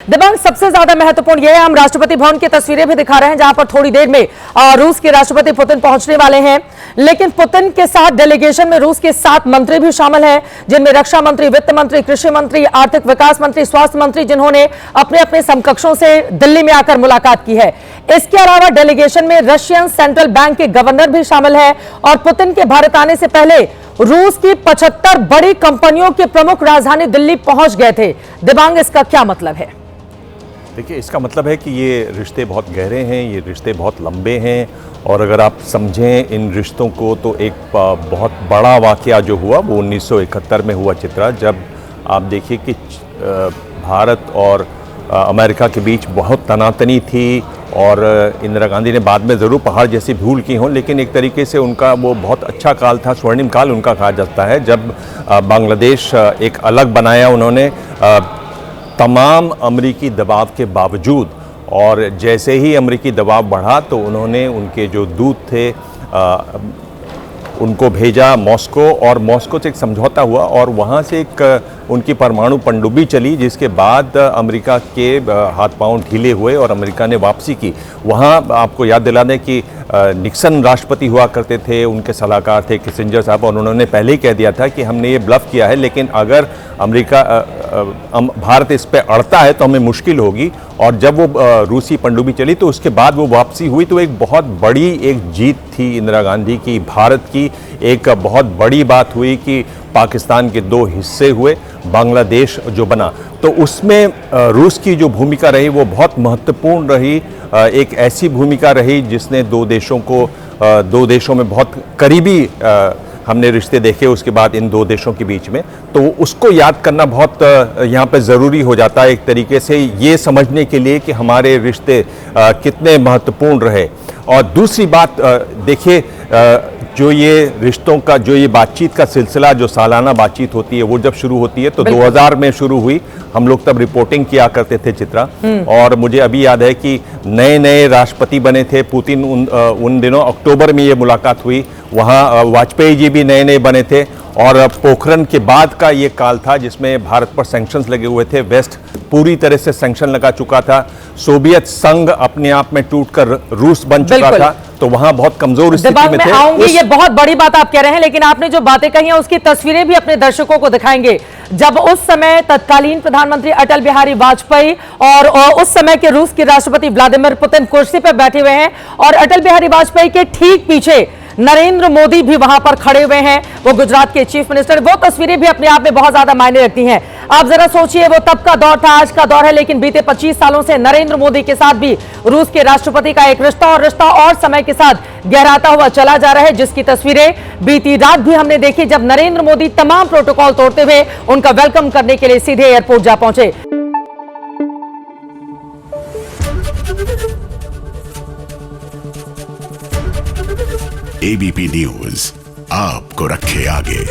दिबांग, सबसे ज्यादा महत्वपूर्ण यह है, हम राष्ट्रपति भवन की तस्वीरें भी दिखा रहे हैं जहां पर थोड़ी देर में रूस के राष्ट्रपति पुतिन पहुंचने वाले हैं। लेकिन पुतिन के साथ डेलीगेशन में रूस के 7 मंत्री भी शामिल हैं, जिनमें रक्षा मंत्री, वित्त मंत्री, कृषि मंत्री, आर्थिक विकास मंत्री, स्वास्थ्य मंत्री, जिन्होंने अपने अपने समकक्षों से दिल्ली में आकर मुलाकात की है। इसके अलावा डेलीगेशन में रशियन सेंट्रल बैंक के गवर्नर भी शामिल है और पुतिन के भारत आने से पहले रूस की 75 बड़ी कंपनियों के प्रमुख राजधानी दिल्ली पहुंच गए थे। दिबांग, इसका क्या मतलब है? देखिए, इसका मतलब है कि ये रिश्ते बहुत गहरे हैं, ये रिश्ते बहुत लंबे हैं और अगर आप समझें इन रिश्तों को तो एक बहुत बड़ा वाक़या जो हुआ वो 1971 में हुआ चित्रा, जब आप देखिए कि भारत और अमेरिका के बीच बहुत तनातनी थी और इंदिरा गांधी ने बाद में ज़रूर पहाड़ जैसी भूल की हों, लेकिन एक तरीके से उनका वो बहुत अच्छा काल था, स्वर्णिम काल उनका कहा जाता है, जब बांग्लादेश एक अलग बनाया उन्होंने तमाम अमेरिकी दबाव के बावजूद। और जैसे ही अमेरिकी दबाव बढ़ा तो उन्होंने उनके जो दूत थे उनको भेजा मॉस्को और मॉस्को से एक समझौता हुआ और वहाँ से एक उनकी परमाणु पनडुब्बी चली, जिसके बाद अमेरिका के हाथ पांव ढीले हुए और अमेरिका ने वापसी की। वहाँ आपको याद दिला दें कि निक्सन राष्ट्रपति हुआ करते थे, उनके सलाहकार थे किसिंजर साहब, और उन्होंने पहले ही कह दिया था कि हमने ये ब्लफ किया है, लेकिन अगर भारत इस पर अड़ता है तो हमें मुश्किल होगी। और जब वो रूसी पनडुब्बी चली तो उसके बाद वो वापसी हुई, तो एक बहुत बड़ी एक जीत थी इंदिरा गांधी की, भारत की। एक बहुत बड़ी बात हुई कि पाकिस्तान के 2 हिस्से हुए, बांग्लादेश जो बना, तो उसमें रूस की जो भूमिका रही वो बहुत महत्वपूर्ण रही। एक ऐसी भूमिका रही जिसने 2 देशों में बहुत करीबी हमने रिश्ते देखे उसके बाद इन 2 देशों के बीच में, तो उसको याद करना बहुत यहाँ पे ज़रूरी हो जाता है एक तरीके से ये समझने के लिए कि हमारे रिश्ते कितने महत्वपूर्ण रहे। और दूसरी बात देखिए, जो ये रिश्तों का जो ये बातचीत का सिलसिला, जो सालाना बातचीत होती है, वो जब शुरू होती है तो 2000 में शुरू हुई। हम लोग तब रिपोर्टिंग किया करते थे चित्रा, और मुझे अभी याद है कि नए नए राष्ट्रपति बने थे पुतिन उन दिनों, अक्टूबर में ये मुलाकात हुई। वहाँ वाजपेयी जी भी नए नए बने थे और पोखरण के बाद का ये काल था जिसमें भारत पर सैंक्शंस लगे हुए थे। वेस्ट पूरी तरह से सैंक्शन लगा चुका था, सोवियत संघ अपने आप में टूटकर रूस बन चुका था, तो वहां बहुत कमजोर स्थिति में थे। आऊंगी, ये बहुत बड़ी बात आप कह रहे हैं, लेकिन आपने जो बातें कही हैं उसकी तस्वीरें भी अपने दर्शकों को दिखाएंगे। जब उस समय तत्कालीन प्रधानमंत्री अटल बिहारी वाजपेयी और उस समय के रूस के राष्ट्रपति व्लादिमीर पुतिन कुर्सी पर बैठे हुए हैं और अटल बिहारी वाजपेयी के ठीक पीछे नरेंद्र मोदी भी वहां पर खड़े हुए हैं, वो गुजरात के चीफ मिनिस्टर। वो तस्वीरें भी अपने आप में बहुत ज्यादा मायने रखती हैं। आप जरा सोचिए, वो तब का दौर था, आज का दौर है, लेकिन बीते 25 सालों से नरेंद्र मोदी के साथ भी रूस के राष्ट्रपति का एक रिश्ता और समय के साथ गहराता हुआ चला जा रहा है, जिसकी तस्वीरें बीती रात भी हमने देखी जब नरेंद्र मोदी तमाम प्रोटोकॉल तोड़ते हुए उनका वेलकम करने के लिए सीधे एयरपोर्ट जा पहुंचे। एबीपी न्यूज आपको रखे आगे।